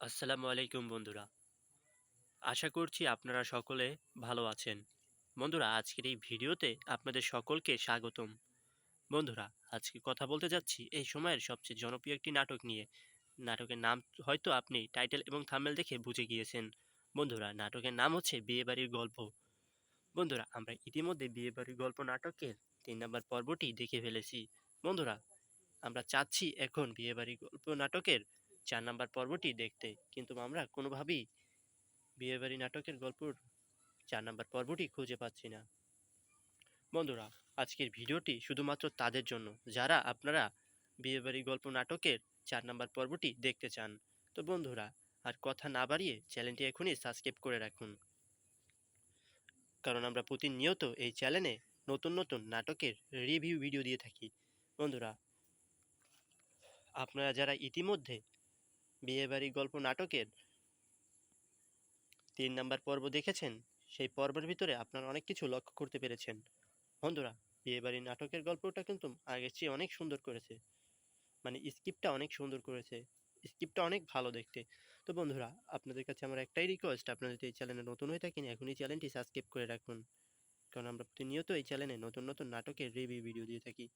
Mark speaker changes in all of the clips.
Speaker 1: আসসালামু আলাইকুম বন্ধুরা। আশা করছি আপনারা সকলে ভালো আছেন। বন্ধুরা, আজকের এই ভিডিওতে আপনাদের সকলকে স্বাগতম। বন্ধুরা, আজকে কথা বলতে যাচ্ছি এই সময়ের সবচেয়ে জনপ্রিয় একটি নাটক নিয়ে। নাটকের নাম হয়তো আপনি টাইটেল এবং থাম্বনেল দেখে বুঝে গিয়েছেন। বন্ধুরা, নাটকের নাম হচ্ছে বিয়েবাড়ির গল্প। বন্ধুরা, আমরা ইতিমধ্যে বিয়েবাড়ির গল্প নাটকের ৩ নাম্বার পর্বটি দেখে ফেলেছি। বন্ধুরা, আমরা চাচ্ছি এখন বিয়েবাড়ির গল্প নাটকের ৪ নাম্বার পর্বটি দেখতে, কিন্তু আমরা কোনোভাবেই বিয়েবাড়ি নাটকের গল্পর ৪ নাম্বার পর্বটি খুঁজে পাচ্ছি না। বন্ধুরা, আজকের ভিডিওটি শুধুমাত্র তাদের জন্য যারা আপনারা বিয়েবাড়ি গল্প নাটকের ৪ নাম্বার পর্বটি দেখতে চান। তো বন্ধুরা, আর কথা না বাড়িয়ে চ্যানেলটি এখনই সাবস্ক্রাইব করে রাখুন, কারণ আমরা প্রতিনিয়ত এই চ্যানেলে নতুন নতুন নাটকের রিভিউ ভিডিও দিয়ে থাকি। বন্ধুরা, আপনারা যারা ইতিমধ্যে বিয়েবাড়ি গল্প নাটকের ৩ নাম্বার পর্ব দেখেছেন, সেই পর্বের ভিতরে আপনারা অনেক কিছু লক্ষ্য করতে পেরেছেন। বন্ধুরা, বিয়েবাড়ির নাটকের গল্পটা কিন্তু আগের চেয়ে অনেক সুন্দর করেছে। মানে স্ক্রিপ্টটা অনেক সুন্দর করেছে। স্ক্রিপ্টটা অনেক ভালো দেখতে। তো বন্ধুরা, আপনাদের কাছে আমার একটাই রিকোয়েস্ট, আপনারা যদি এই চ্যানেলে নতুন হয়ে থাকেন এখনই চ্যানেলটি সাবস্ক্রাইব করে রাখুন। কারণ আমরা প্রতিনিয়ত এই চ্যানেলে নতুন নতুন নাটকের রিভিউ ভিডিও দিয়ে থাকি।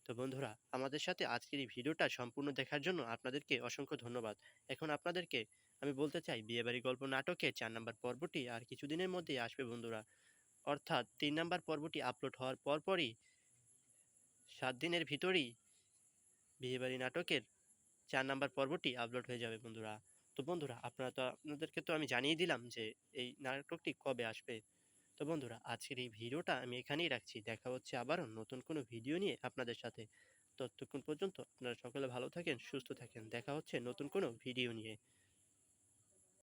Speaker 1: তো বন্ধুরা, আমাদের সাথে আজকের এই ভিডিওটা সম্পূর্ণ দেখার জন্য আপনাদেরকে অসংখ্য ধন্যবাদ। এখন আপনাদেরকে আমি বলতে চাই, বিয়েবাড়ি গল্প নাটকের ৪ নাম্বার পর্বটি আর কিছুদিনের মধ্যেই আসবে বন্ধুরা। অর্থাৎ ৩ নাম্বার পর্বটি আপলোড হওয়ার পরপরই ৭ দিনের ভিতরেই বিয়েবাড়ি নাটকের ৪ নাম্বার পর্বটি আপলোড হয়ে যাবে বন্ধুরা। তো বন্ধুরা, আপনাদেরকে তো আমি জানিয়ে দিলাম যে এই নাটকটি কবে আসবে। তো বন্ধুরা, আজকের এই ভিডিওটা আমি এখানেই রাখছি। দেখা হচ্ছে আবারও নতুন কোনো ভিডিও নিয়ে আপনাদের সাথে। ততক্ষণ পর্যন্ত আপনারা সকলে ভালো থাকেন, সুস্থ থাকেন। দেখা হচ্ছে নতুন কোনো ভিডিও নিয়ে।